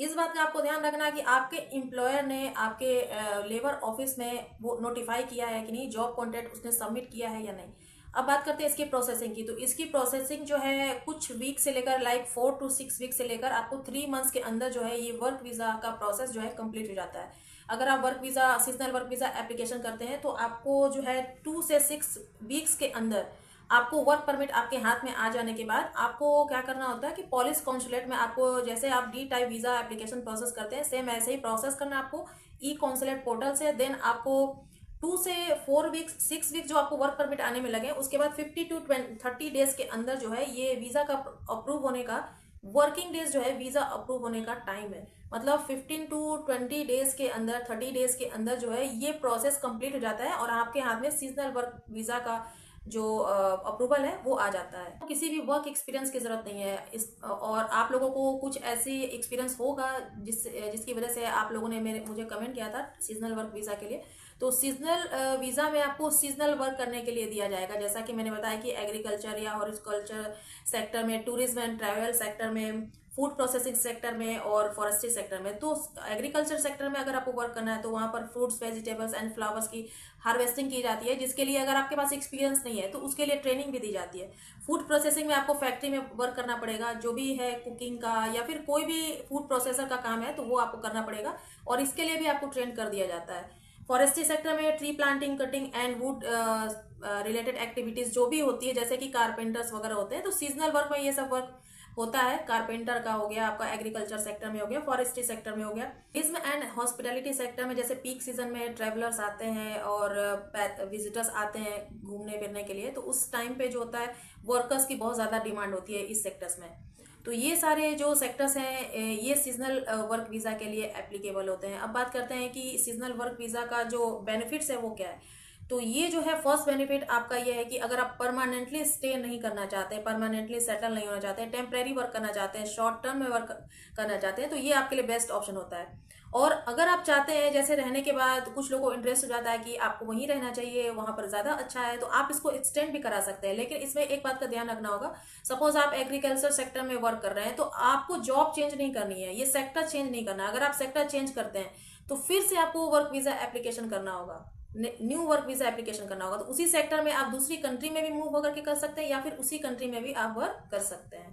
इस बात का आपको ध्यान रखना कि आपके एम्प्लॉयर ने आपके लेबर ऑफिस में वो नोटिफाई किया है कि नहीं, जॉब कॉन्ट्रैक्ट उसने सबमिट किया है या नहीं। अब बात करते हैं इसकी प्रोसेसिंग की। तो इसकी प्रोसेसिंग जो है कुछ वीक से लेकर लाइक 4 to 6 वीक से लेकर आपको 3 मंथ्स के अंदर जो है ये वर्क वीजा का प्रोसेस जो है कंप्लीट हो जाता है। अगर आप work visa, seasonal work visa application करते हैं तो आपको जो है 2 से 6 वीक्स के अंदर आपको वर्क परमिट आपके हाथ में आ जाने के बाद आपको क्या करना होता है कि पुलिस कॉन्सुलेट में आपको, जैसे आप D type visa application process करते हैं सेम ऐसे ही प्रोसेस करना आपको ई कॉन्सुलेट पोर्टल से। देन आपको 2 से 4 वीक्स 6 वीक जो आपको वर्क परमिट आने में लगे, उसके बाद 50 to 30 डेज के अंदर जो है ये वीजा का अप्रूव होने का, वर्किंग डेज जो है वीजा अप्रूव होने का टाइम है। मतलब 15 to 20 डेज के अंदर, 30 डेज के अंदर जो है ये प्रोसेस कंप्लीट हो जाता है और आपके हाथ में सीजनल वर्क वीजा का जो अप्रूवल है वो आ जाता है। किसी भी वर्क एक्सपीरियंस की जरूरत नहीं है इस, और आप लोगों को कुछ ऐसी एक्सपीरियंस होगा जिसकी वजह से आप लोगों ने मुझे कमेंट किया था सीजनल वर्क वीजा के लिए। तो सीजनल वीजा में आपको सीजनल वर्क करने के लिए दिया जाएगा, जैसा कि मैंने बताया कि एग्रीकल्चर या हॉर्टिकल्चर सेक्टर में, टूरिज्म एंड ट्रैवल सेक्टर में, फूड प्रोसेसिंग सेक्टर में और फॉरेस्ट्री सेक्टर में। तो एग्रीकल्चर सेक्टर में अगर आपको वर्क करना है तो वहां पर फ्रूट्स, वेजिटेबल्स एंड फ्लावर्स की हार्वेस्टिंग की जाती है, जिसके लिए अगर आपके पास एक्सपीरियंस नहीं है तो उसके लिए ट्रेनिंग भी दी जाती है। फूड प्रोसेसिंग में आपको फैक्ट्री में वर्क करना पड़ेगा, जो भी है कुकिंग का या फिर कोई भी फूड प्रोसेसर का काम है तो वो आपको करना पड़ेगा और इसके लिए भी आपको ट्रेन कर दिया जाता है। फॉरेस्ट्री सेक्टर में tree planting, cutting and would related activities जो भी होती है, जैसे कि कारपेंटर्स वगैरह होते हैं, तो सीजनल वर्क में ये सब वर्क होता है। कारपेंटर का हो गया, आपका एग्रीकल्चर सेक्टर में हो गया, फॉरेस्ट्री सेक्टर में हो गया। टूरिज्म एंड हॉस्पिटैलिटी सेक्टर में जैसे पीक सीजन में ट्रेवलर्स आते हैं और विजिटर्स आते हैं घूमने फिरने के लिए, तो उस टाइम पे जो होता है वर्कर्स की बहुत ज्यादा डिमांड होती है इस सेक्टर्स में। तो ये सारे जो सेक्टर्स हैं ये सीजनल वर्क वीजा के लिए एप्लीकेबल होते हैं। अब बात करते हैं कि सीजनल वर्क वीजा का जो बेनिफिट्स है वो क्या है। तो ये जो है फर्स्ट बेनिफिट आपका ये है कि अगर आप परमानेंटली स्टे नहीं करना चाहते, परमानेंटली सेटल नहीं होना चाहते, टेम्परेरी वर्क करना चाहते हैं, शॉर्ट टर्म में वर्क करना चाहते हैं, तो ये आपके लिए बेस्ट ऑप्शन होता है। और अगर आप चाहते हैं, जैसे रहने के बाद कुछ लोगों को इंटरेस्ट हो जाता है कि आपको वहीं रहना चाहिए, वहां पर ज्यादा अच्छा है, तो आप इसको एक्सटेंड भी करा सकते हैं। लेकिन इसमें एक बात का ध्यान रखना होगा, सपोज आप एग्रीकल्चर सेक्टर में वर्क कर रहे हैं तो आपको जॉब चेंज नहीं करनी है, ये सेक्टर चेंज नहीं करना। अगर आप सेक्टर चेंज करते हैं तो फिर से आपको वर्क वीजा एप्लीकेशन करना होगा, न्यू वर्क वीजा एप्लीकेशन करना होगा। तो उसी सेक्टर में आप दूसरी कंट्री में भी मूव होकर के कर सकते हैं या फिर उसी कंट्री में भी आप वर्क कर सकते हैं।